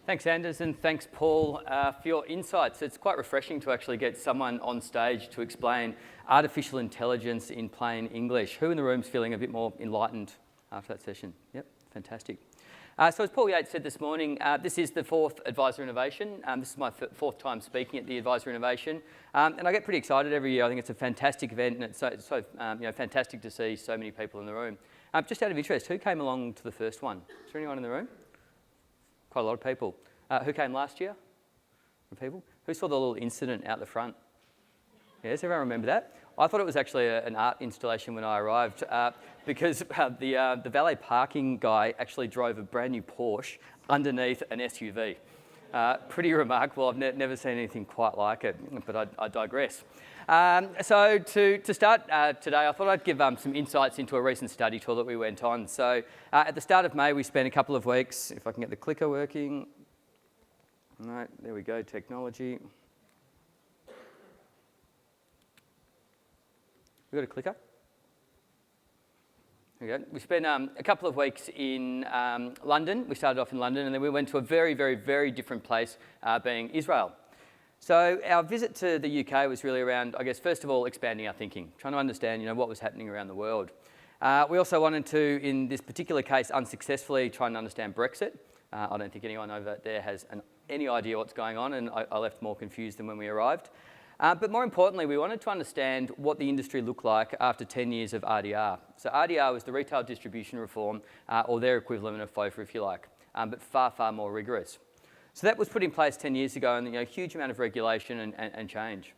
Thanks, Anders, and thanks, Paul, for your insights. It's quite refreshing to actually get someone on stage to explain artificial intelligence in plain English. Who in the room's feeling a bit more enlightened after that session? Yep, fantastic. So as Paul Yates said this morning, this is the fourth Advisor Innovation. This is my fourth time speaking at the Advisor Innovation, and I get pretty excited every year. I think it's a fantastic event, and it's so fantastic to see so many people in the room. Just out of interest, who came along to the first one? Is there anyone in the room? Quite a lot of people. Who came last year? People? Who saw the little incident out the front? Yes, everyone remember that? I thought it was actually an art installation when I arrived because the valet parking guy actually drove a brand new Porsche underneath an SUV. Pretty remarkable. I've never seen anything quite like it, but I digress. So to start today, I thought I'd give some insights into a recent study tour that we went on. So at the start of May, we spent a couple of weeks, if I can get the clicker working. All right, there we go, technology. We got a clicker? There we go. We spent a couple of weeks in London. We started off in London, and then we went to a very, very, very different place, being Israel. So our visit to the UK was really around, I guess, first of all, expanding our thinking, trying to understand, what was happening around the world. We also wanted to, in this particular case, unsuccessfully try and understand Brexit. I don't think anyone over there has any idea what's going on, and I left more confused than when we arrived. But more importantly, we wanted to understand what the industry looked like after 10 years of RDR. So RDR was the retail distribution reform, or their equivalent of FOFA, if you like, but far, far more rigorous. So that was put in place 10 years ago, and a huge amount of regulation and change.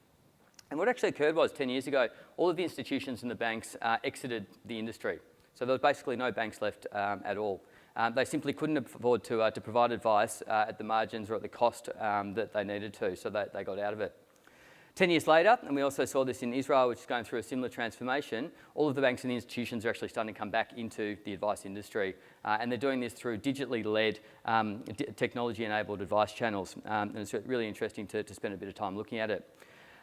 And what actually occurred was 10 years ago, all of the institutions and the banks exited the industry. So there was basically no banks left at all. They simply couldn't afford to provide advice at the margins or at the cost that they needed to, so they got out of it. 10 years later, and we also saw this in Israel, which is going through a similar transformation, all of the banks and the institutions are actually starting to come back into the advice industry. And they're doing this through digitally led, technology-enabled advice channels. And it's really interesting to spend a bit of time looking at it.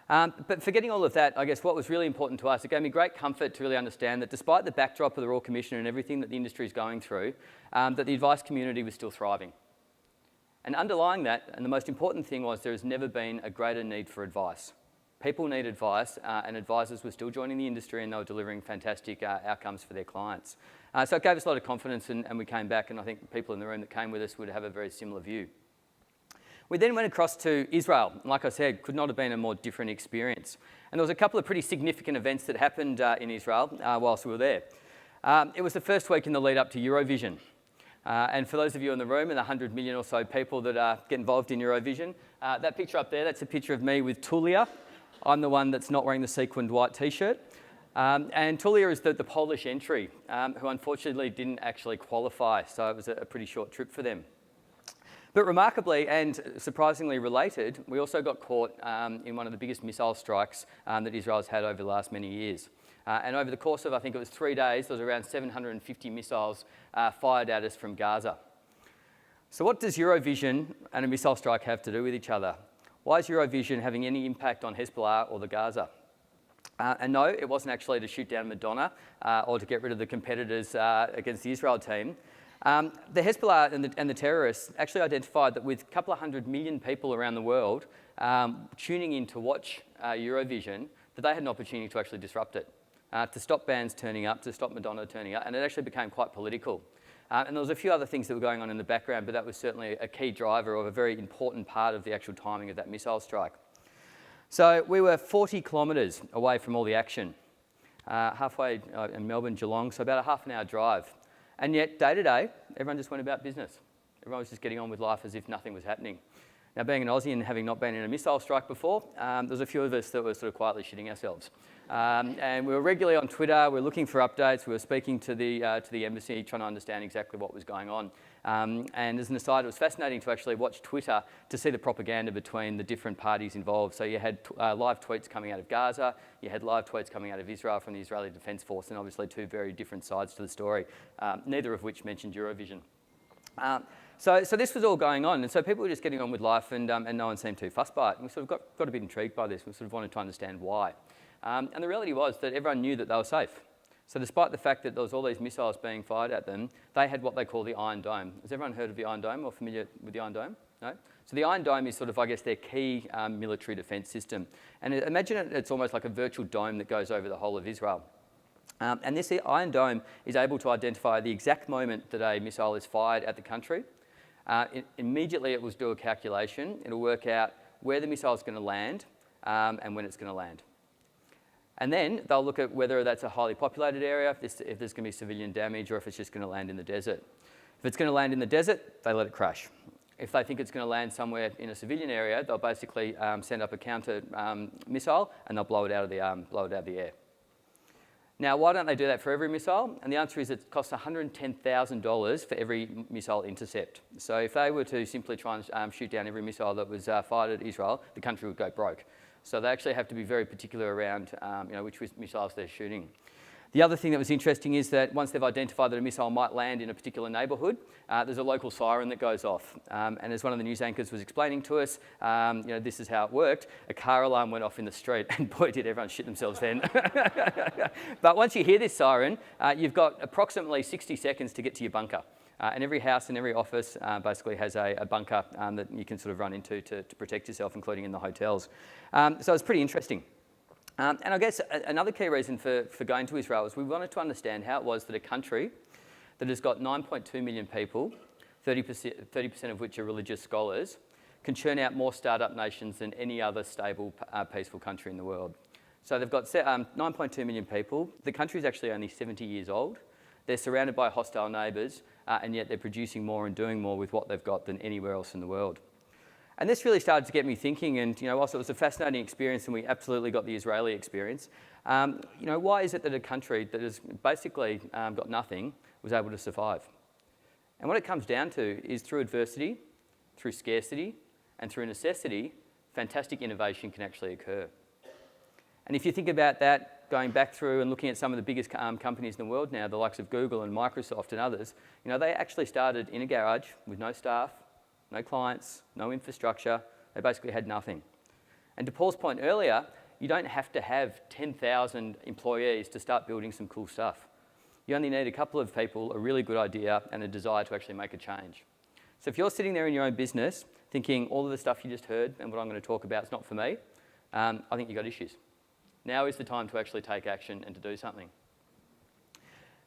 But forgetting all of that, I guess what was really important to us, it gave me great comfort to really understand that despite the backdrop of the Royal Commission and everything that the industry is going through, that the advice community was still thriving. And underlying that, and the most important thing was there has never been a greater need for advice. People need advice, and advisors were still joining the industry, and they were delivering fantastic outcomes for their clients. So it gave us a lot of confidence, and we came back, and I think people in the room that came with us would have a very similar view. We then went across to Israel. Like I said, could not have been a more different experience. And there was a couple of pretty significant events that happened in Israel whilst we were there. It was the first week in the lead up to Eurovision. And for those of you in the room and the 100 million or so people that get involved in Eurovision, that picture up there, that's a picture of me with Tulia. I'm the one that's not wearing the sequined white T-shirt. And Tulia is the Polish entry, who unfortunately didn't actually qualify, so it was a pretty short trip for them. But remarkably and surprisingly related, we also got caught in one of the biggest missile strikes that Israel's had over the last many years. And over the course of, I think it was 3 days, there was around 750 missiles fired at us from Gaza. So what does Eurovision and a missile strike have to do with each other? Why is Eurovision having any impact on Hezbollah or the Gaza? And no, it wasn't actually to shoot down Madonna or to get rid of the competitors against the Israel team. The Hezbollah and the terrorists actually identified that with a couple of 100 million people around the world tuning in to watch Eurovision, that they had an opportunity to actually disrupt it, to stop bands turning up, to stop Madonna turning up, and it actually became quite political. And there was a few other things that were going on in the background, but that was certainly a key driver of a very important part of the actual timing of that missile strike. So we were 40 kilometres away from all the action, halfway in Melbourne, Geelong, so about a half an hour drive. And yet, day to day, everyone just went about business. Everyone was just getting on with life as if nothing was happening. Now, being an Aussie and having not been in a missile strike before, there was a few of us that were sort of quietly shitting ourselves. And we were regularly on Twitter, we were looking for updates, we were speaking to the embassy, trying to understand exactly what was going on. And as an aside, it was fascinating to actually watch Twitter to see the propaganda between the different parties involved. So you had live tweets coming out of Gaza, you had live tweets coming out of Israel from the Israeli Defence Force, and obviously two very different sides to the story, neither of which mentioned Eurovision. So this was all going on, and so people were just getting on with life, and no one seemed too fussed by it. And we sort of got a bit intrigued by this. We sort of wanted to understand why. And the reality was that everyone knew that they were safe. So despite the fact that there was all these missiles being fired at them, they had what they call the Iron Dome. Has everyone heard of the Iron Dome or familiar with the Iron Dome? No? So the Iron Dome is sort of, I guess, their key military defence system. And imagine it's almost like a virtual dome that goes over the whole of Israel. And this Iron Dome is able to identify the exact moment that a missile is fired at the country. Immediately it will do a calculation. It'll work out where the missile is going to land and when it's going to land. And then they'll look at whether that's a highly populated area, if there's going to be civilian damage, or if it's just going to land in the desert. If it's going to land in the desert, they let it crash. If they think it's going to land somewhere in a civilian area, they'll basically send up a counter missile and they'll blow it out of the air. Now, why don't they do that for every missile? And the answer is it costs $110,000 for every missile intercept. So if they were to simply try and shoot down every missile that was fired at Israel, the country would go broke. So they actually have to be very particular around which missiles they're shooting. The other thing that was interesting is that once they've identified that a missile might land in a particular neighbourhood, there's a local siren that goes off. And as one of the news anchors was explaining to us, this is how it worked. A car alarm went off in the street, and boy, did everyone shit themselves then. But once you hear this siren, you've got approximately 60 seconds to get to your bunker. And every house and every office basically has a bunker that you can sort of run into to protect yourself, including in the hotels. So it's pretty interesting. And I guess another key reason for going to Israel is we wanted to understand how it was that a country that has got 9.2 million people, 30% of which are religious scholars, can churn out more startup nations than any other stable, peaceful country in the world. So they've got 9.2 million people. The country is actually only 70 years old. They're surrounded by hostile neighbours, and yet they're producing more and doing more with what they've got than anywhere else in the world. And this really started to get me thinking, and whilst it was a fascinating experience and we absolutely got the Israeli experience, why is it that a country that has basically got nothing was able to survive? And what it comes down to is through adversity, through scarcity, and through necessity, fantastic innovation can actually occur. And if you think about that, going back through and looking at some of the biggest companies in the world now, the likes of Google and Microsoft and others, they actually started in a garage with no staff, no clients, no infrastructure. They basically had nothing. And to Paul's point earlier, you don't have to have 10,000 employees to start building some cool stuff. You only need a couple of people, a really good idea, and a desire to actually make a change. So if you're sitting there in your own business thinking all of the stuff you just heard and what I'm going to talk about is not for me, I think you've got issues. Now is the time to actually take action and to do something.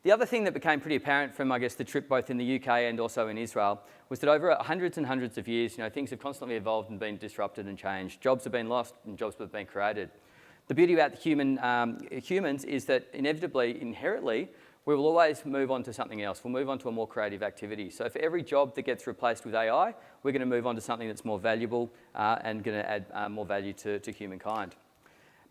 The other thing that became pretty apparent from, I guess, the trip both in the UK and also in Israel was that over hundreds and hundreds of years, things have constantly evolved and been disrupted and changed. Jobs have been lost and jobs have been created. The beauty about humans is that inevitably, inherently, we will always move on to something else. We'll move on to a more creative activity. So for every job that gets replaced with AI, we're going to move on to something that's more valuable and going to add more value to humankind.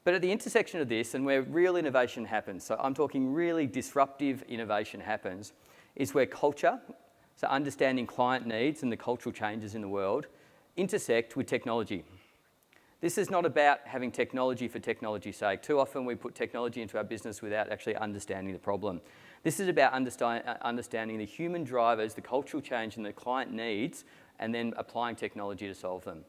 But at the intersection of this, and where real innovation happens, so I'm talking really disruptive innovation happens, is where culture, so understanding client needs and the cultural changes in the world, intersect with technology. This is not about having technology for technology's sake. Too often we put technology into our business without actually understanding the problem. This is about understanding the human drivers, the cultural change and the client needs, and then applying technology to solve them.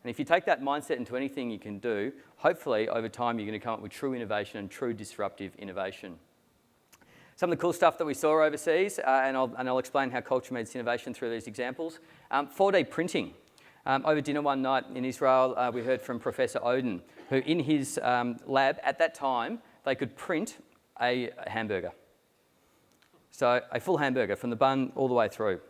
And if you take that mindset into anything you can do, hopefully over time you're going to come up with true innovation and true disruptive innovation. Some of the cool stuff that we saw overseas, and I'll explain how culture meets innovation through these examples. 4D printing. Over dinner one night in Israel, we heard from Professor Oden, who in his lab at that time, they could print a hamburger. So a full hamburger from the bun all the way through.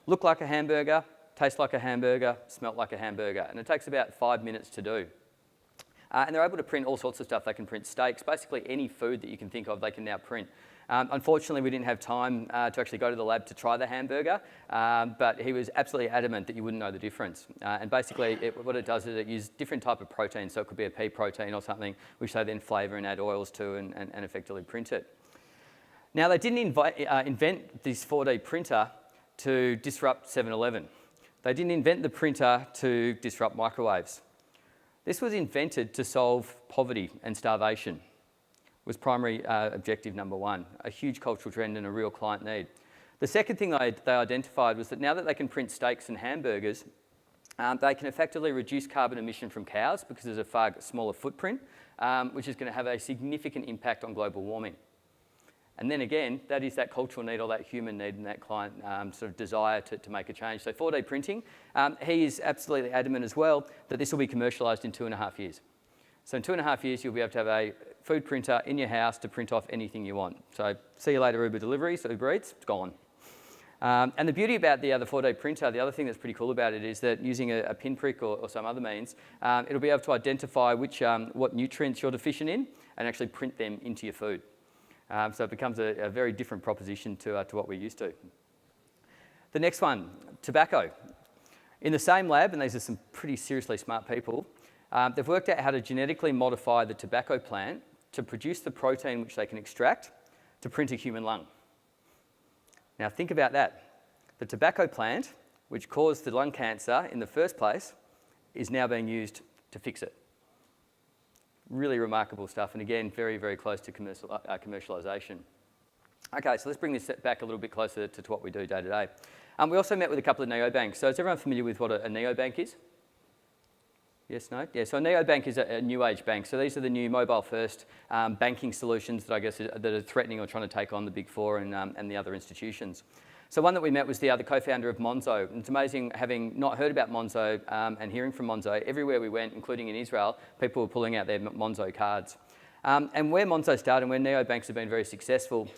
Looked like a hamburger, tastes like a hamburger, smelt like a hamburger, and it takes about 5 minutes to do. And they're able to print all sorts of stuff. They can print steaks, basically any food that you can think of, they can now print. Unfortunately, we didn't have time to actually go to the lab to try the hamburger, but he was absolutely adamant that you wouldn't know the difference. And basically, what it does is it uses different type of protein, so it could be a pea protein or something, which they then flavour and add oils to and effectively print it. Now, they didn't invent this 4D printer to disrupt 7-Eleven. They didn't invent the printer to disrupt microwaves. This was invented to solve poverty and starvation. Was primary objective number one, a huge cultural trend and a real client need. The second thing they identified was that now that they can print steaks and hamburgers, they can effectively reduce carbon emission from cows because there's a far smaller footprint, which is going to have a significant impact on global warming. And then again, that is that cultural need or that human need and that client sort of desire to make a change. So 4D printing, he is absolutely adamant as well that this will be commercialised in 2.5 years. So in 2.5 years, you'll be able to have a food printer in your house to print off anything you want. So see you later, Uber Deliveries, Uber Eats, it's gone. And the beauty about the 4D printer, the other thing that's pretty cool about it is that using a pinprick or some other means, it'll be able to identify what nutrients you're deficient in and actually print them into your food. So it becomes a very different proposition to what we're used to. The next one, tobacco. In the same lab, and these are some pretty seriously smart people, they've worked out how to genetically modify the tobacco plant to produce the protein which they can extract to print a human lung. Now think about that. The tobacco plant, which caused the lung cancer in the first place, is now being used to fix it. Really remarkable stuff, and again, very, very close to commercialisation. Okay, so let's bring this back a little bit closer to what we do day to day. We also met with a couple of neobanks. So is everyone familiar with what a neobank is? Yes, no? Yeah, so a neobank is a new age bank. So these are the new mobile-first banking solutions that I guess that are threatening or trying to take on the Big Four and the other institutions. So one that we met was the co-founder of Monzo. And it's amazing, having not heard about Monzo and hearing from Monzo, everywhere we went, including in Israel, people were pulling out their Monzo cards. And where Monzo started and where neobanks have been very successful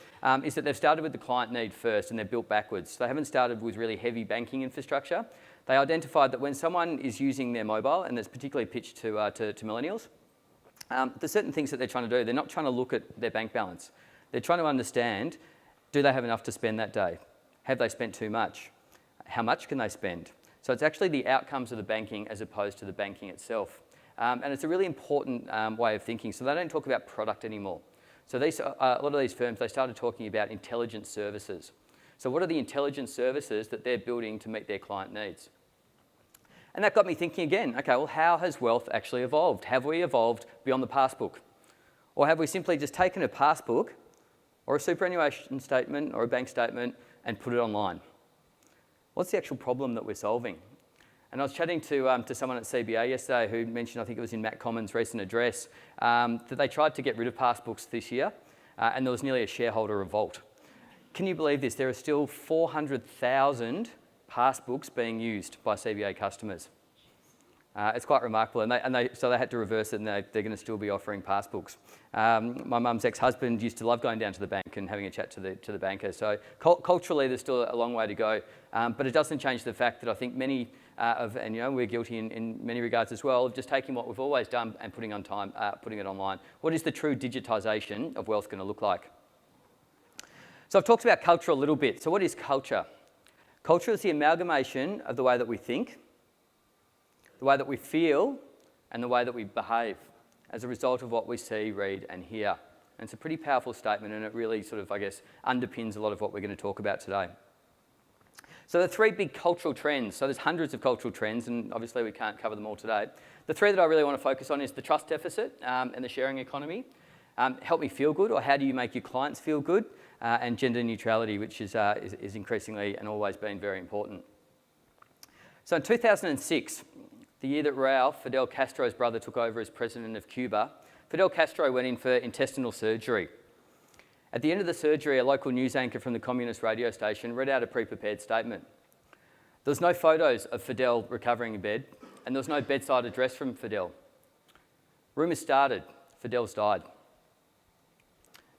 is that they've started with the client need first and they've built backwards. So they haven't started with really heavy banking infrastructure. They identified that when someone is using their mobile, and that's particularly pitched to millennials, there's certain things that they're trying to do. They're not trying to look at their bank balance. They're trying to understand, do they have enough to spend that day? Have they spent too much? How much can they spend? So it's actually the outcomes of the banking as opposed to the banking itself. And it's a really important way of thinking. So they don't talk about product anymore. So a lot of these firms, they started talking about intelligent services. So what are the intelligent services that they're building to meet their client needs? And that got me thinking again, okay, well, how has wealth actually evolved? Have we evolved beyond the passbook? Or have we simply just taken a passbook or a superannuation statement or a bank statement and put it online? What's the actual problem that we're solving? And I was chatting to someone at CBA yesterday who mentioned, I think it was in Matt Common's recent address, that they tried to get rid of passbooks this year and there was nearly a shareholder revolt. Can you believe this? There are still 400,000 passbooks being used by CBA customers. It's quite remarkable, so they had to reverse it, and they're going to still be offering passbooks. My mum's ex-husband used to love going down to the bank and having a chat to the banker. So culturally, there's still a long way to go, but it doesn't change the fact that I think many we're guilty in many regards as well, of just taking what we've always done and putting it online. What is the true digitisation of wealth going to look like? So I've talked about culture a little bit. So what is culture? Culture is the amalgamation of the way that we think, the way that we feel, and the way that we behave as a result of what we see, read, and hear. And it's a pretty powerful statement, and it really sort of, I guess, underpins a lot of what we're going to talk about today. So the three big cultural trends. So there's hundreds of cultural trends, and obviously we can't cover them all today. The three that I really want to focus on is the trust deficit and the sharing economy. Help me feel good, or how do you make your clients feel good? And gender neutrality, which is increasingly and always been very important. So in 2006, the year that Raul, Fidel Castro's brother, took over as president of Cuba, Fidel Castro went in for intestinal surgery. At the end of the surgery, a local news anchor from the communist radio station read out a pre-prepared statement. There was no photos of Fidel recovering in bed, and there was no bedside address from Fidel. Rumours started, Fidel's died.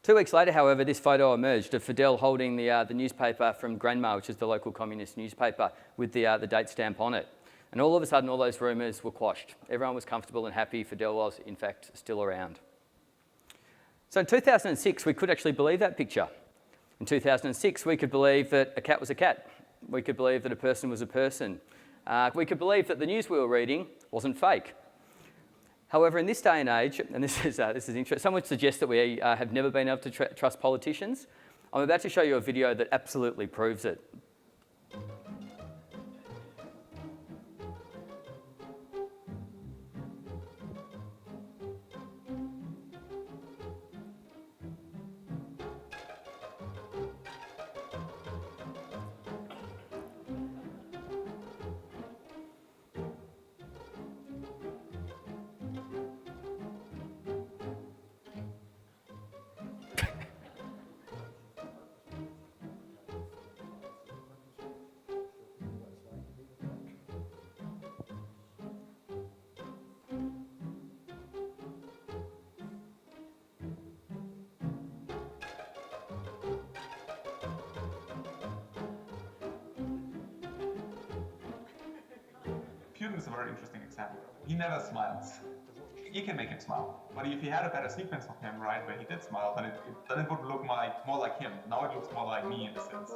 2 weeks later, however, this photo emerged of Fidel holding the newspaper from Granma, which is the local communist newspaper, with the date stamp on it. And all of a sudden, all those rumours were quashed. Everyone was comfortable and happy. Fidel was, in fact, still around. So in 2006, we could actually believe that picture. In 2006, we could believe that a cat was a cat. We could believe that a person was a person. We could believe that the news we were reading wasn't fake. However, in this day and age, and this is interesting, some would suggest that we have never been able to trust politicians. I'm about to show you a video that absolutely proves it. is a very interesting example. He never smiles. You can make him smile, but if you had a better sequence of him, right, where he did smile, then it would look more like him. Now it looks more like me in a sense.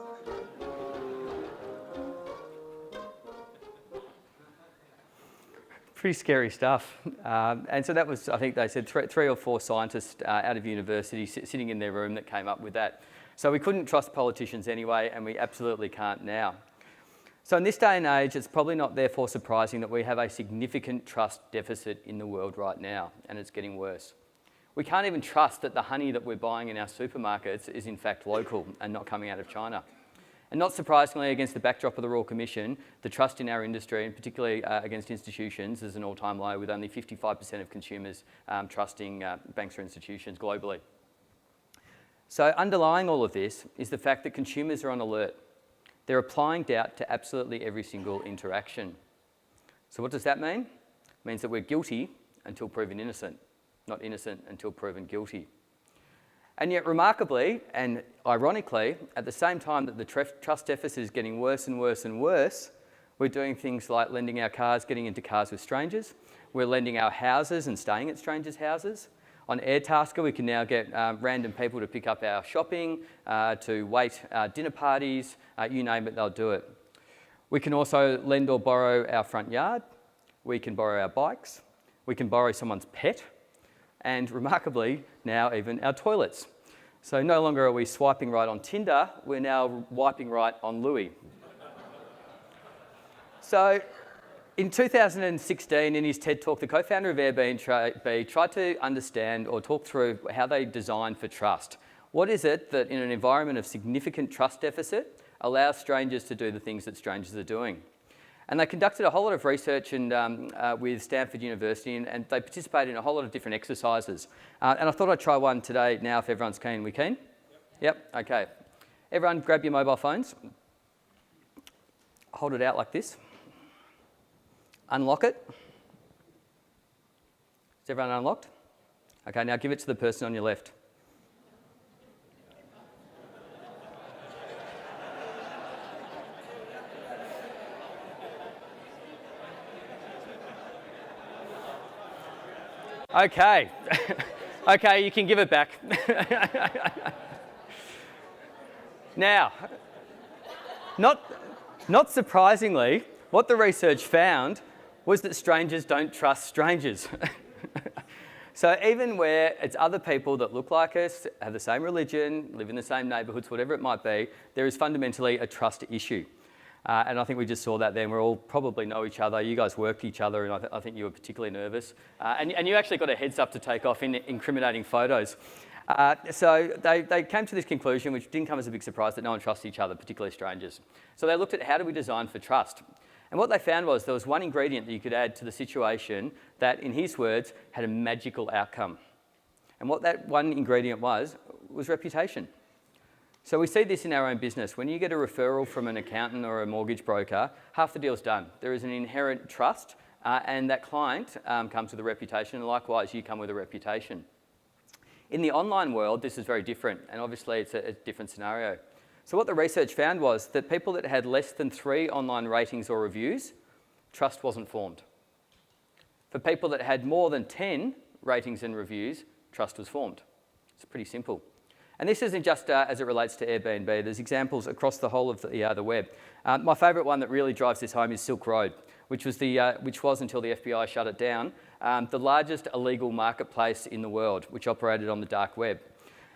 Pretty scary stuff. And so that was, I think they said, three or four scientists out of university sitting in their room that came up with that. So we couldn't trust politicians anyway, and we absolutely can't now. So in this day and age, it's probably not therefore surprising that we have a significant trust deficit in the world right now, and it's getting worse. We can't even trust that the honey that we're buying in our supermarkets is in fact local and not coming out of China. And not surprisingly, against the backdrop of the Royal Commission, the trust in our industry, and particularly against institutions, is an all-time low, with only 55% of consumers trusting banks or institutions globally. So underlying all of this is the fact that consumers are on alert. They're applying doubt to absolutely every single interaction. So what does that mean? It means that we're guilty until proven innocent, not innocent until proven guilty. And yet remarkably and ironically, at the same time that the trust deficit is getting worse and worse and worse, we're doing things like lending our cars, getting into cars with strangers. We're lending our houses and staying at strangers' houses. On Airtasker, we can now get random people to pick up our shopping, to wait dinner parties, you name it, they'll do it. We can also lend or borrow our front yard. We can borrow our bikes. We can borrow someone's pet. And remarkably, now even our toilets. So no longer are we swiping right on Tinder, we're now wiping right on Louis. So in 2016, in his TED Talk, the co-founder of Airbnb tried to understand or talk through how they design for trust. What is it that in an environment of significant trust deficit allows strangers to do the things that strangers are doing? And they conducted a whole lot of research with Stanford University, and they participated in a whole lot of different exercises. And I thought I'd try one today now if everyone's keen. We keen? Yep, okay. Everyone grab your mobile phones. Hold it out like this. Unlock it. Is everyone unlocked? Okay, now give it to the person on your left. Okay. Okay, you can give it back. Now, not surprisingly, what the research found was that strangers don't trust strangers. So even where it's other people that look like us, have the same religion, live in the same neighbourhoods, whatever it might be, there is fundamentally a trust issue. And I think we just saw that then. We all probably know each other. You guys worked each other, and I think you were particularly nervous. And you actually got a heads up to take off in incriminating photos. So they came to this conclusion, which didn't come as a big surprise, that no one trusts each other, particularly strangers. So they looked at how do we design for trust. And what they found was there was one ingredient that you could add to the situation that, in his words, had a magical outcome. And what that one ingredient was reputation. So we see this in our own business. When you get a referral from an accountant or a mortgage broker, half the deal's done. There is an inherent trust, and that client comes with a reputation, and likewise you come with a reputation. In the online world, this is very different, and obviously it's a different scenario. So what the research found was that people that had less than 3 online ratings or reviews, trust wasn't formed. For people that had more than 10 ratings and reviews, trust was formed. It's pretty simple. And this isn't just as it relates to Airbnb. There's examples across the whole of the web. My favourite one that really drives this home is Silk Road, which was until the FBI shut it down, the largest illegal marketplace in the world, which operated on the dark web.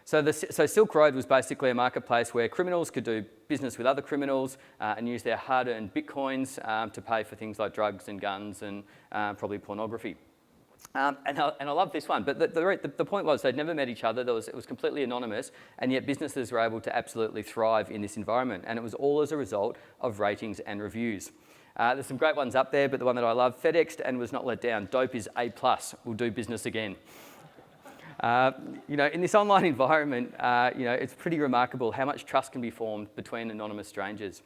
So Silk Road was basically a marketplace where criminals could do business with other criminals and use their hard-earned bitcoins to pay for things like drugs and guns and probably pornography. And I love this one, but the point was they'd never met each other. It was completely anonymous, and yet businesses were able to absolutely thrive in this environment, and it was all as a result of ratings and reviews. There's some great ones up there, but the one that I love, FedExed and was not let down. Dope is A+, we'll do business again. In this online environment, it's pretty remarkable how much trust can be formed between anonymous strangers.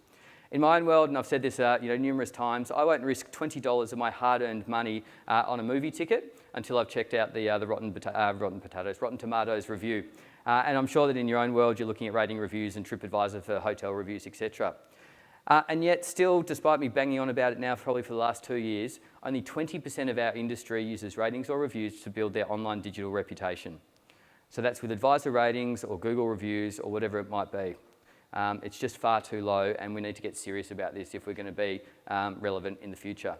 In my own world, and I've said this numerous times, I won't risk $20 of my hard-earned money on a movie ticket until I've checked out the Rotten Tomatoes review. And I'm sure that in your own world, you're looking at rating reviews and TripAdvisor for hotel reviews, etc. And yet still, despite me banging on about it now probably for the last 2 years, only 20% of our industry uses ratings or reviews to build their online digital reputation. So that's with advisor ratings or Google reviews or whatever it might be. It's just far too low, and we need to get serious about this if we're going to be relevant in the future.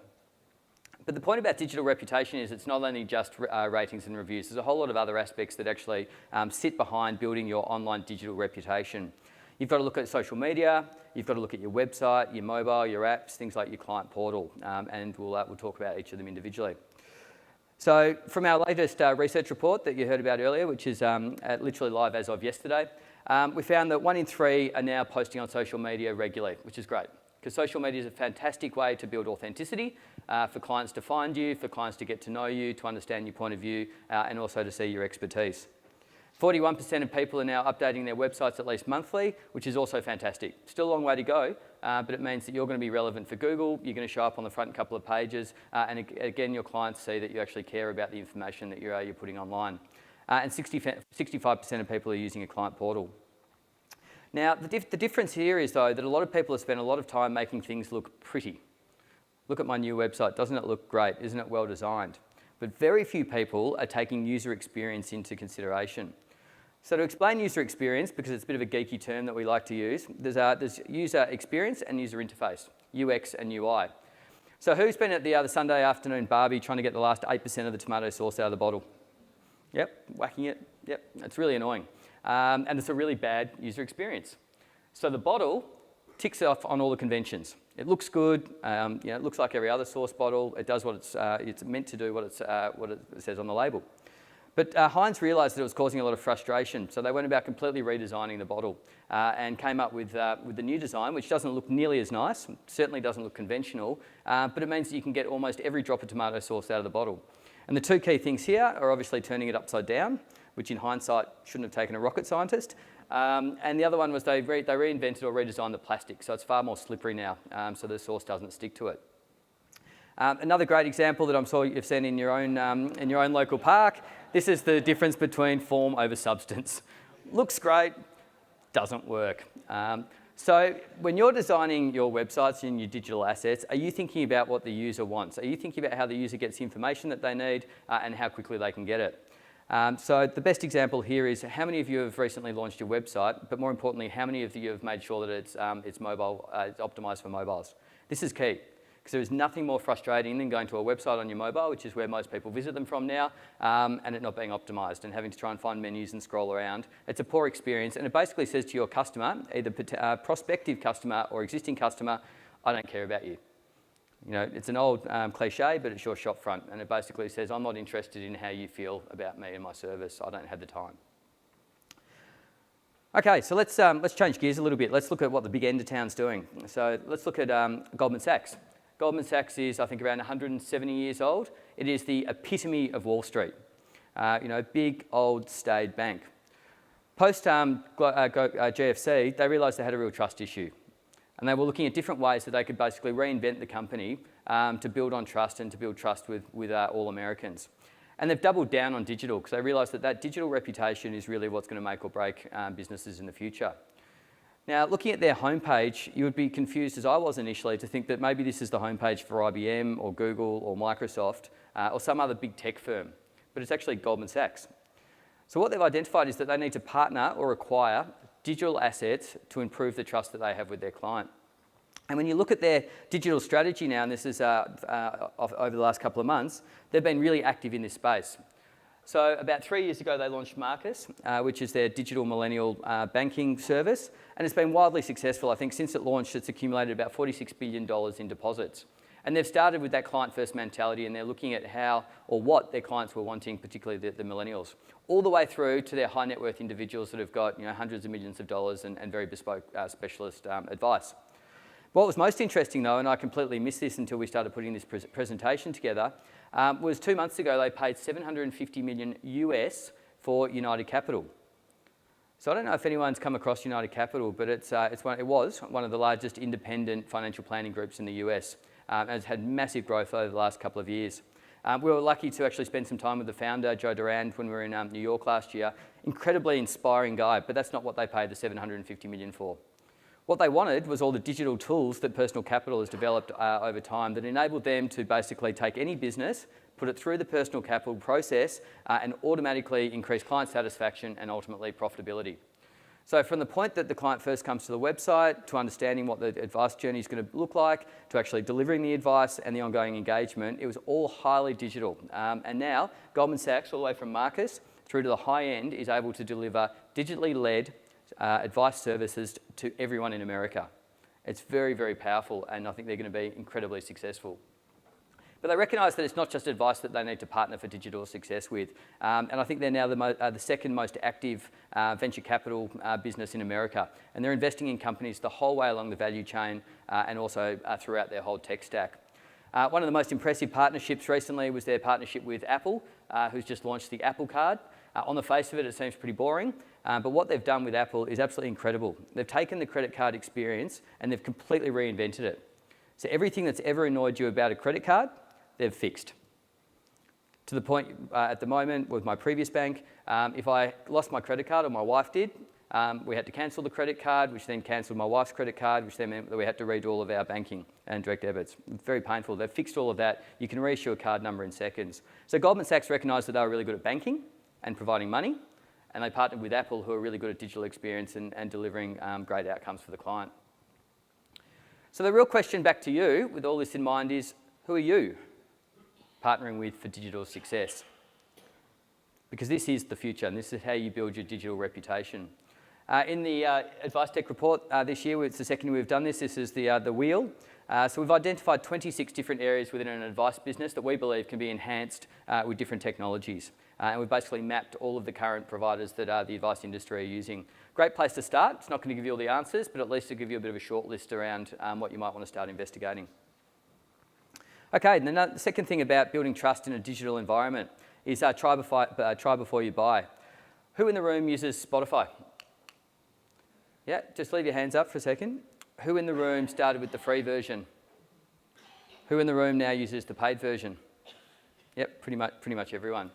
But the point about digital reputation is it's not only just ratings and reviews. There's a whole lot of other aspects that actually sit behind building your online digital reputation. You've got to look at social media, you've got to look at your website, your mobile, your apps, things like your client portal, and we'll talk about each of them individually. So from our latest research report that you heard about earlier, which is literally live as of yesterday, we found that 1 in 3 are now posting on social media regularly, which is great, because social media is a fantastic way to build authenticity, for clients to find you, for clients to get to know you, to understand your point of view, and also to see your expertise. 41% of people are now updating their websites at least monthly, which is also fantastic. Still a long way to go, but it means that you're going to be relevant for Google, you're going to show up on the front couple of pages, and again, your clients see that you actually care about the information that you're putting online. And 65% of people are using a client portal. Now, the difference here is, though, that a lot of people have spent a lot of time making things look pretty. Look at my new website. Doesn't it look great? Isn't it well designed? But very few people are taking user experience into consideration. So to explain user experience, because it's a bit of a geeky term that we like to use, there's user experience and user interface, UX and UI. So who's been at the Sunday afternoon barbie trying to get the last 8% of the tomato sauce out of the bottle? Yep, whacking it. Yep, it's really annoying. And it's a really bad user experience. So the bottle ticks off on all the conventions. It looks good. It looks like every other sauce bottle. It does what it's meant to do, what it says on the label. But Heinz realised that it was causing a lot of frustration, so they went about completely redesigning the bottle and came up with the new design, which doesn't look nearly as nice, certainly doesn't look conventional, but it means that you can get almost every drop of tomato sauce out of the bottle. And the two key things here are obviously turning it upside down, which in hindsight shouldn't have taken a rocket scientist. And the other one was they reinvented or redesigned the plastic, so it's far more slippery now, so the sauce doesn't stick to it. Another great example that I'm sure you've seen in your own local park. This is the difference between form over substance. Looks great, doesn't work. So when you're designing your websites and your digital assets, are you thinking about what the user wants? Are you thinking about how the user gets the information that they need and how quickly they can get it? So the best example here is how many of you have recently launched your website, but more importantly, how many of you have made sure that it's optimized for mobiles? This is key. Because there is nothing more frustrating than going to a website on your mobile, which is where most people visit them from now, and it not being optimised and having to try and find menus and scroll around. It's a poor experience, and it basically says to your customer, either prospective customer or existing customer, I don't care about you. You know, it's an old cliche, but it's your shop front, and it basically says, I'm not interested in how you feel about me and my service. I don't have the time. Okay, so let's change gears a little bit. Let's look at what the big end of town's doing. So let's look at Goldman Sachs. Goldman Sachs is, I think, around 170 years old. It is the epitome of Wall Street. Big, old, staid bank. Post GFC, they realised they had a real trust issue. And they were looking at different ways that they could basically reinvent the company to build on trust and to build trust with all Americans. And they've doubled down on digital because they realised that digital reputation is really what's going to make or break businesses in the future. Now, looking at their homepage, you would be confused, as I was initially, to think that maybe this is the homepage for IBM or Google or Microsoft or some other big tech firm, but it's actually Goldman Sachs. So what they've identified is that they need to partner or acquire digital assets to improve the trust that they have with their client. And when you look at their digital strategy now, and this is over the last couple of months, they've been really active in this space. So about 3 years ago, they launched Marcus, which is their digital millennial banking service, and it's been wildly successful. I think since it launched, it's accumulated about $46 billion in deposits. And they've started with that client-first mentality, and they're looking at how or what their clients were wanting, particularly the millennials, all the way through to their high net worth individuals that have got hundreds of millions of dollars and very bespoke specialist advice. What was most interesting, though, and I completely missed this until we started putting this presentation together, was 2 months ago they paid $750 million US for United Capital. So I don't know if anyone's come across United Capital, but it was one of the largest independent financial planning groups in the US, and it's had massive growth over the last couple of years. We were lucky to actually spend some time with the founder, Joe Durand, when we were in New York last year. Incredibly inspiring guy, but that's not what they paid the $750 million for. What they wanted was all the digital tools that Personal Capital has developed over time that enabled them to basically take any business, put it through the Personal Capital process and automatically increase client satisfaction and ultimately profitability. So from the point that the client first comes to the website, to understanding what the advice journey is going to look like, to actually delivering the advice and the ongoing engagement, it was all highly digital. And now Goldman Sachs, all the way from Marcus through to the high end, is able to deliver digitally led advice services to everyone in America. It's very, very powerful, and I think they're going to be incredibly successful. But they recognise that it's not just advice that they need to partner for digital success with. And I think they're now the second most active venture capital business in America. And they're investing in companies the whole way along the value chain and also throughout their whole tech stack. One of the most impressive partnerships recently was their partnership with Apple, who's just launched the Apple Card. On the face of it, it seems pretty boring, but what they've done with Apple is absolutely incredible. They've taken the credit card experience and they've completely reinvented it. So everything that's ever annoyed you about a credit card, they've fixed. To the point at the moment with my previous bank, if I lost my credit card, or my wife did, we had to cancel the credit card, which then cancelled my wife's credit card, which then meant that we had to redo all of our banking and direct debits. Very painful. They've fixed all of that. You can reissue a card number in seconds. So Goldman Sachs recognised that they were really good at banking and providing money, and they partnered with Apple, who are really good at digital experience and delivering great outcomes for the client. So the real question back to you, with all this in mind, is who are you partnering with for digital success? Because this is the future, and this is how you build your digital reputation. In the Advice Tech report this year, it's the second year we've done this. This is the wheel. So we've identified 26 different areas within an advice business that we believe can be enhanced with different technologies. And we've basically mapped all of the current providers that the advice industry are using. Great place to start. It's not going to give you all the answers, but at least it'll give you a bit of a short list around what you might want to start investigating. Okay, and the second thing about building trust in a digital environment is try before you buy. Who in the room uses Spotify? Yeah, just leave your hands up for a second. Who in the room started with the free version? Who in the room now uses the paid version? Yep, pretty much everyone.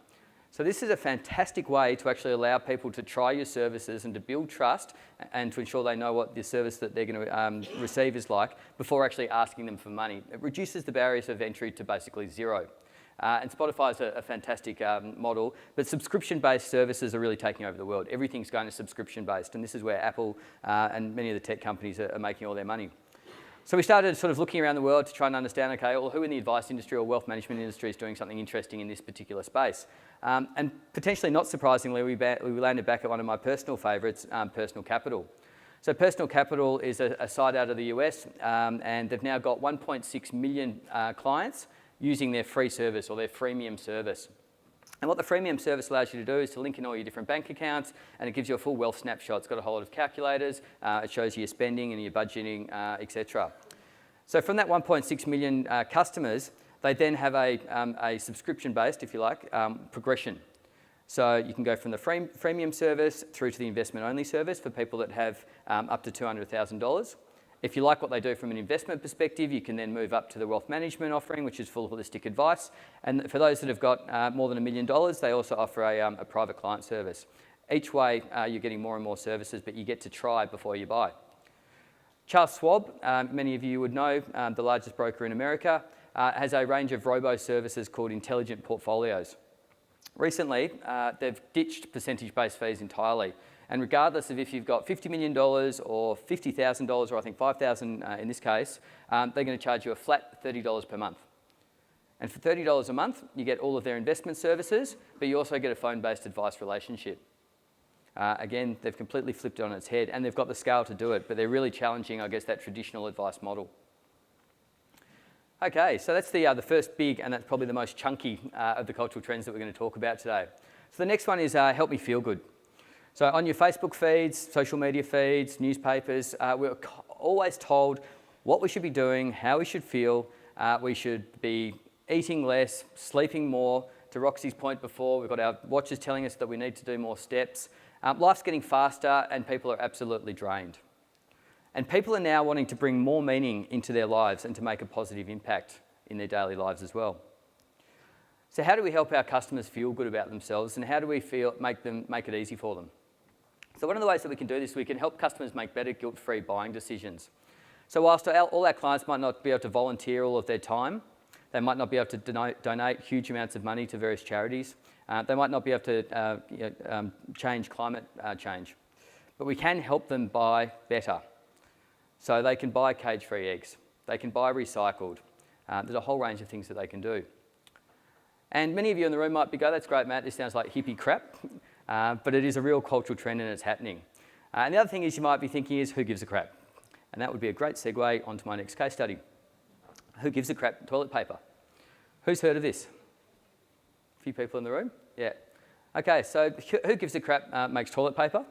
So this is a fantastic way to actually allow people to try your services and to build trust and to ensure they know what the service that they're going to receive is like before actually asking them for money. It reduces the barriers of entry to basically zero. And Spotify is a fantastic model, but subscription-based services are really taking over the world. Everything's going to subscription-based, and this is where Apple and many of the tech companies are making all their money. So we started sort of looking around the world to try and understand, okay, well, who in the advice industry or wealth management industry is doing something interesting in this particular space? And potentially not surprisingly, we landed back at one of my personal favourites, Personal Capital. So Personal Capital is a site out of the US, and they've now got 1.6 million clients using their free service or their freemium service. And what the freemium service allows you to do is to link in all your different bank accounts, and it gives you a full wealth snapshot. It's got a whole lot of calculators. It shows you your spending and your budgeting, etc. So from that 1.6 million customers, they then have a subscription-based, if you like, progression. So you can go from the freemium service through to the investment-only service for people that have up to $200,000. If you like what they do from an investment perspective, you can then move up to the wealth management offering, which is full holistic advice. And for those that have got more than $1 million, they also offer a private client service. Each way, you're getting more and more services, but you get to try before you buy. Charles Schwab, many of you would know, the largest broker in America, has a range of robo-services called intelligent portfolios. Recently, they've ditched percentage-based fees entirely. And regardless of if you've got $50 million or $50,000, or I think $5,000 in this case, they're going to charge you a flat $30 per month. And for $30 a month, you get all of their investment services, but you also get a phone-based advice relationship. Again, they've completely flipped it on its head, and they've got the scale to do it, but they're really challenging, I guess, that traditional advice model. Okay, so that's the first big, and that's probably the most chunky of the cultural trends that we're going to talk about today. So the next one is help me feel good. So on your Facebook feeds, social media feeds, newspapers, we're always told what we should be doing, how we should feel. We should be eating less, sleeping more. To Roxy's point before, we've got our watches telling us that we need to do more steps. Life's getting faster and people are absolutely drained. And people are now wanting to bring more meaning into their lives and to make a positive impact in their daily lives as well. So how do we help our customers feel good about themselves, and how do we make it easy for them? So So one of the ways that we can do this, we can help customers make better guilt-free buying decisions. So whilst all our clients might not be able to volunteer all of their time, they might not be able to donate huge amounts of money to various charities, they might not be able to change climate change, but we can help them buy better. So they can buy cage-free eggs, they can buy recycled. There's a whole range of things that they can do. And many of you in the room might be going, that's great, Matt, this sounds like hippie crap, but it is a real cultural trend and it's happening. And the other thing is you might be thinking is, who gives a crap? And that would be a great segue onto my next case study. Who gives a crap toilet paper? Who's heard of this? A few people in the room? Yeah. Okay, so Who Gives a Crap makes toilet paper,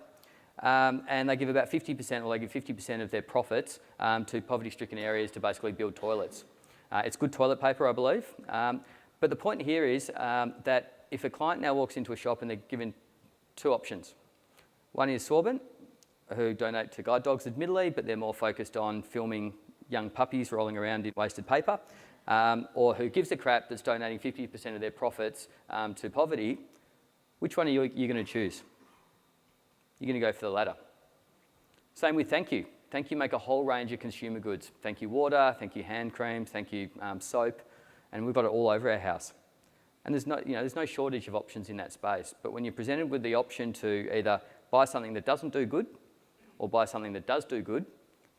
and they give about 50%, or they give 50% of their profits to poverty-stricken areas to basically build toilets. It's good toilet paper, I believe. But the point here is that if a client now walks into a shop and they're given two options. One is Sorbent, who donate to guide dogs admittedly, but they're more focused on filming young puppies rolling around in wasted paper, or Who Gives a Crap that's donating 50% of their profits to poverty. Which one are you going to choose? You're going to go for the latter. Same with Thank You. Thank You make a whole range of consumer goods. Thank You water, Thank You hand cream, Thank You soap, and we've got it all over our house. And there's no shortage of options in that space. But when you're presented with the option to either buy something that doesn't do good or buy something that does do good,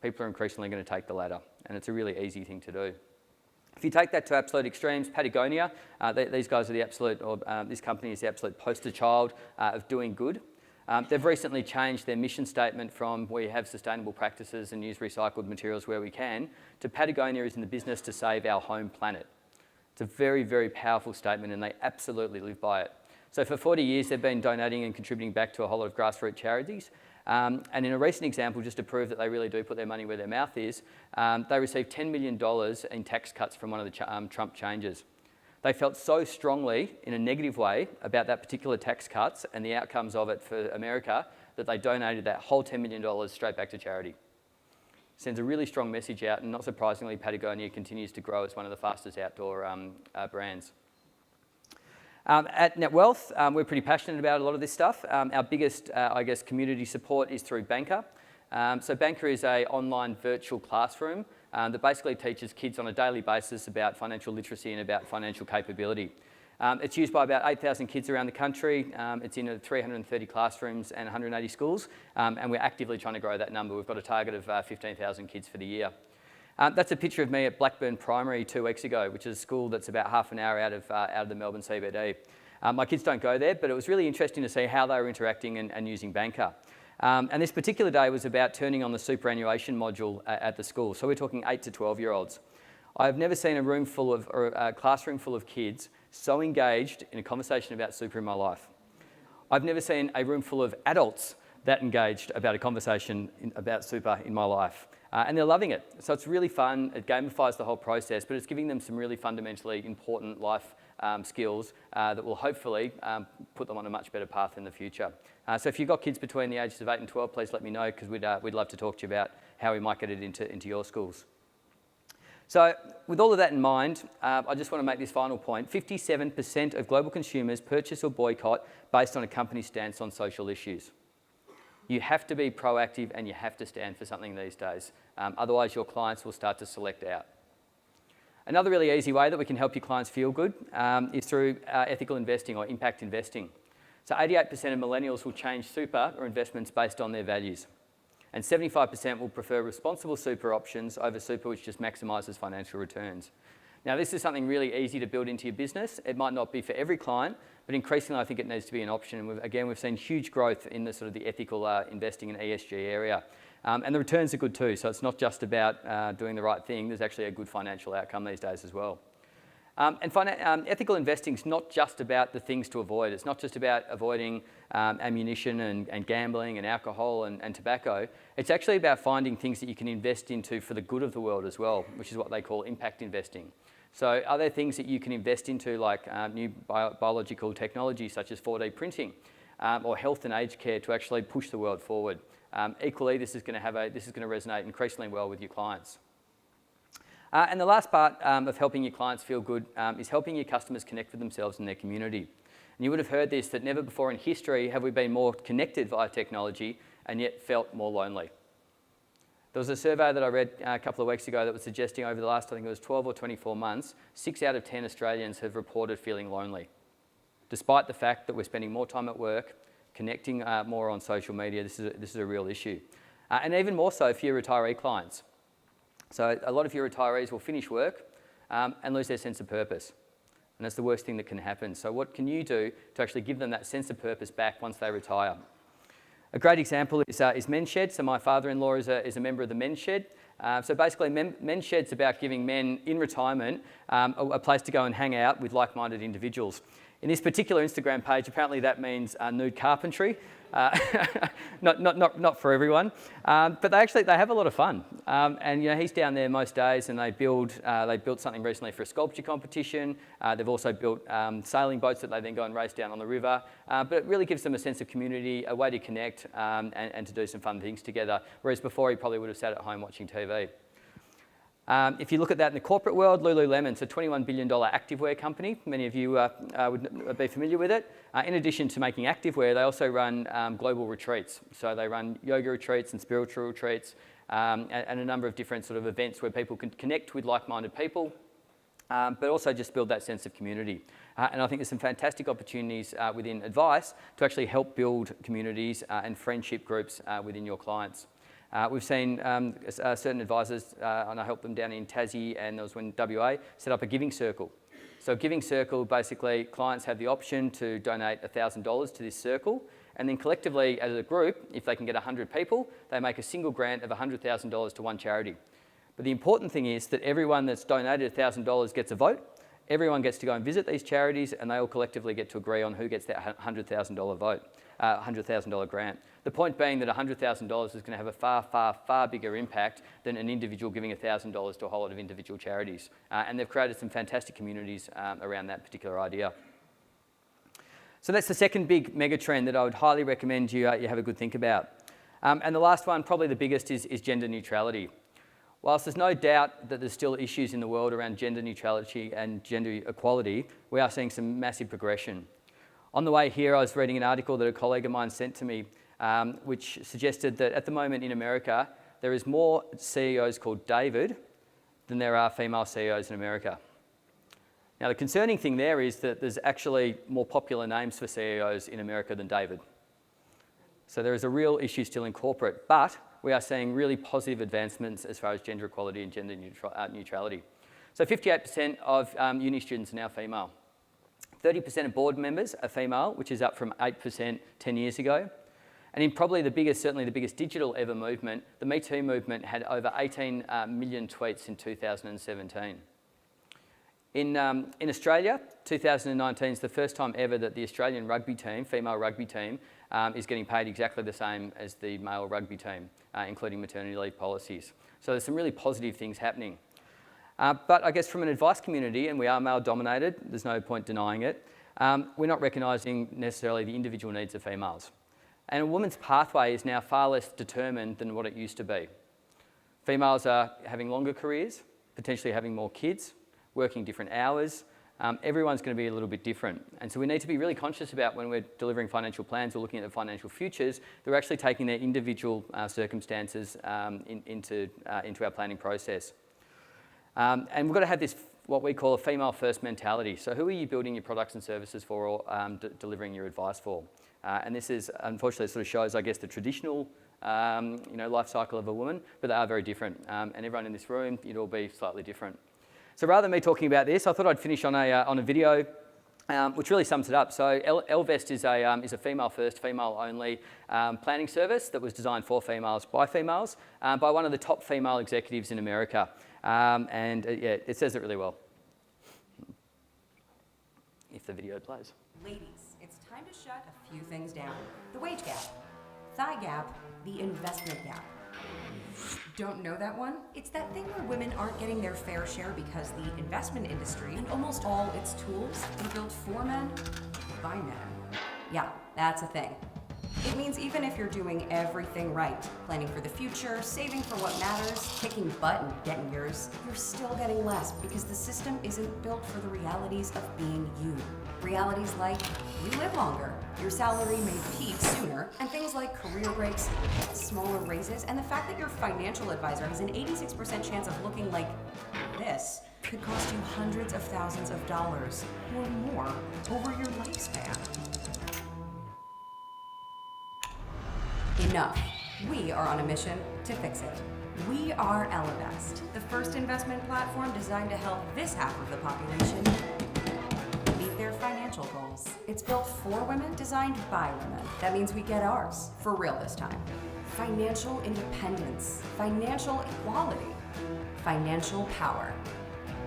people are increasingly going to take the latter. And it's a really easy thing to do. If you take that to absolute extremes, Patagonia, these guys are the absolute, or this company is the absolute poster child of doing good. They've recently changed their mission statement from we have sustainable practices and use recycled materials where we can, to Patagonia is in the business to save our home planet. It's a very, very powerful statement and they absolutely live by it. So for 40 years, they've been donating and contributing back to a whole lot of grassroots charities. And in a recent example, just to prove that they really do put their money where their mouth is, they received $10 million in tax cuts from one of the Trump changes. They felt so strongly, in a negative way, about that particular tax cuts and the outcomes of it for America that they donated that whole $10 million straight back to charity. Sends a really strong message out, and not surprisingly, Patagonia continues to grow as one of the fastest outdoor brands. At Netwealth, we're pretty passionate about a lot of this stuff. Our biggest, community support is through Banker. So Banker is an online virtual classroom that basically teaches kids on a daily basis about financial literacy and about financial capability. It's used by about 8,000 kids around the country. It's in 330 classrooms and 180 schools, and we're actively trying to grow that number. We've got a target of 15,000 kids for the year. That's a picture of me at Blackburn Primary 2 weeks ago, which is a school that's about half an hour out of the Melbourne CBD. My kids don't go there, but it was really interesting to see how they were interacting and using Banker. And this particular day was about turning on the superannuation module at the school. So we're talking 8 to 12-year-olds. I've never seen a classroom full of kids so engaged in a conversation about super in my life. I've never seen a room full of adults that engaged about a conversation about super in my life. And they're loving it. So it's really fun. It gamifies the whole process, but it's giving them some really fundamentally important life skills that will hopefully put them on a much better path in the future. So if you've got kids between the ages of 8 and 12, please let me know, because we'd love to talk to you about how we might get it into your schools. So with all of that in mind, I just want to make this final point. 57% of global consumers purchase or boycott based on a company's stance on social issues. You have to be proactive and you have to stand for something these days. Otherwise, your clients will start to select out. Another really easy way that we can help your clients feel good is through ethical investing or impact investing. So 88% of millennials will change super or investments based on their values. And 75% will prefer responsible super options over super which just maximises financial returns. Now, this is something really easy to build into your business. It might not be for every client, but increasingly I think it needs to be an option. And we've seen huge growth in the sort of the ethical investing and ESG area. And the returns are good too, so it's not just about doing the right thing. There's actually a good financial outcome these days as well. Ethical investing is not just about the things to avoid. It's not just about avoiding ammunition and gambling and alcohol and tobacco. It's actually about finding things that you can invest into for the good of the world as well, which is what they call impact investing. So are there things that you can invest into, like new biological technology such as 4D printing or health and aged care, to actually push the world forward? Equally, this is going to resonate increasingly well with your clients. And the last part of helping your clients feel good is helping your customers connect with themselves and their community. And you would have heard this, that never before in history have we been more connected via technology and yet felt more lonely. There was a survey that I read a couple of weeks ago that was suggesting over the last, I think it was 12 or 24 months, 6 out of 10 Australians have reported feeling lonely. Despite the fact that we're spending more time at work, connecting more on social media, this is a real issue. And even more so for your retiree clients. So a lot of your retirees will finish work and lose their sense of purpose. And that's the worst thing that can happen. So what can you do to actually give them that sense of purpose back once they retire? A great example is Men's Shed. So my father-in-law is a member of the Men's Shed. So basically, Men's Shed's about giving men in retirement a place to go and hang out with like-minded individuals. In this particular Instagram page, apparently that means nude carpentry. Not for everyone, but they have a lot of fun. And he's down there most days, and they built something recently for a sculpture competition. They've also built sailing boats that they then go and race down on the river. But it really gives them a sense of community, a way to connect, and to do some fun things together. Whereas before, he probably would have sat at home watching TV. If you look at that in the corporate world, Lululemon's a $21 billion activewear company. Many of you would be familiar with it. In addition to making activewear, they also run global retreats. So they run yoga retreats and spiritual retreats and a number of different sort of events where people can connect with like-minded people, but also just build that sense of community. And I think there's some fantastic opportunities within advice to actually help build communities and friendship groups within your clients. We've seen certain advisors, and I helped them down in Tassie, and there was when WA set up a giving circle. So a giving circle, basically, clients have the option to donate $1,000 to this circle, and then collectively, as a group, if they can get 100 people, they make a single grant of $100,000 to one charity. But the important thing is that everyone that's donated $1,000 gets a vote. Everyone gets to go and visit these charities, and they all collectively get to agree on who gets that $100,000 vote, $100,000 grant. The point being that $100,000 is going to have a far, far, far bigger impact than an individual giving $1,000 to a whole lot of individual charities. And they've created some fantastic communities around that particular idea. So that's the second big mega trend that I would highly recommend you have a good think about. And the last one, probably the biggest, is gender neutrality. Whilst there's no doubt that there's still issues in the world around gender neutrality and gender equality, we are seeing some massive progression. On the way here, I was reading an article that a colleague of mine sent to me, which suggested that at the moment in America, there is more CEOs called David than there are female CEOs in America. Now, the concerning thing there is that there's actually more popular names for CEOs in America than David. So there is a real issue still in corporate, but we are seeing really positive advancements as far as gender equality and gender neutrality. So 58% of uni students are now female. 30% of board members are female, which is up from 8% 10 years ago. And in probably certainly the biggest digital ever movement, the Me Too movement had over 18 million tweets in 2017. In Australia, 2019 is the first time ever that the Australian rugby team, female rugby team, is getting paid exactly the same as the male rugby team, including maternity leave policies. So there's some really positive things happening. But I guess from an advice community, and we are male dominated, there's no point denying it, we're not recognising necessarily the individual needs of females. And a woman's pathway is now far less determined than what it used to be. Females are having longer careers, potentially having more kids, working different hours. Everyone's going to be a little bit different. And so we need to be really conscious about when we're delivering financial plans or looking at the financial futures, they're actually taking their individual circumstances into our planning process. And we've got to have this, what we call a female-first mentality. So who are you building your products and services for or delivering your advice for? And this is, unfortunately, it sort of shows, I guess, the traditional life cycle of a woman, but they are very different. And everyone in this room, you'd all be slightly different. So rather than me talking about this, I thought I'd finish on a video which really sums it up. So Elvest is a female-first, female-only planning service that was designed for females by females by one of the top female executives in America. It says it really well. If the video plays. Ladies, it's time to shut a few things down. The wage gap, thigh gap, the investment gap. Don't know that one? It's that thing where women aren't getting their fair share because the investment industry and almost all its tools are built for men by men. Yeah, that's a thing. It means even if you're doing everything right, planning for the future, saving for what matters, kicking butt and getting yours, you're still getting less because the system isn't built for the realities of being you. Realities like you live longer, your salary may peak sooner, and things like career breaks, smaller raises, and the fact that your financial advisor has an 86% chance of looking like this could cost you hundreds of thousands of dollars or more over your lifespan. Enough. We are on a mission to fix it. We are Ellevest, the first investment platform designed to help this half of the population meet their financial goals. It's built for women, designed by women. That means we get ours, for real this time. Financial independence, financial equality, financial power.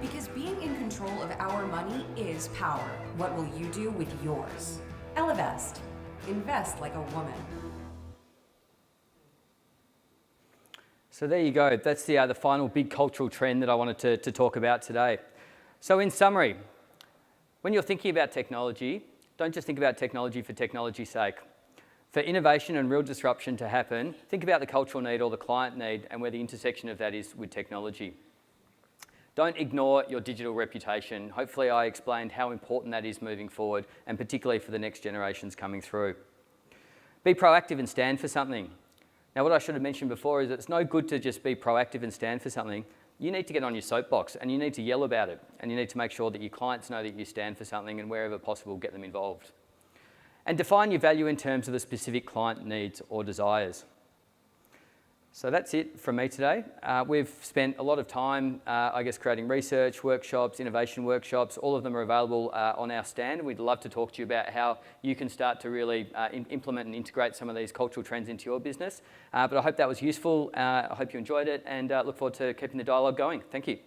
Because being in control of our money is power. What will you do with yours? Ellevest. Invest like a woman. So there you go. That's the final big cultural trend that I wanted to talk about today. So in summary, when you're thinking about technology, don't just think about technology for technology's sake. For innovation and real disruption to happen, think about the cultural need or the client need and where the intersection of that is with technology. Don't ignore your digital reputation. Hopefully I explained how important that is moving forward, and particularly for the next generations coming through. Be proactive and stand for something. Now, what I should have mentioned before is it's no good to just be proactive and stand for something. You need to get on your soapbox and you need to yell about it, and you need to make sure that your clients know that you stand for something, and wherever possible, get them involved. And define your value in terms of the specific client needs or desires. So that's it from me today. We've spent a lot of time, creating research workshops, innovation workshops. All of them are available on our stand. We'd love to talk to you about how you can start to really implement and integrate some of these cultural trends into your business. But I hope that was useful. I hope you enjoyed it, and look forward to keeping the dialogue going. Thank you.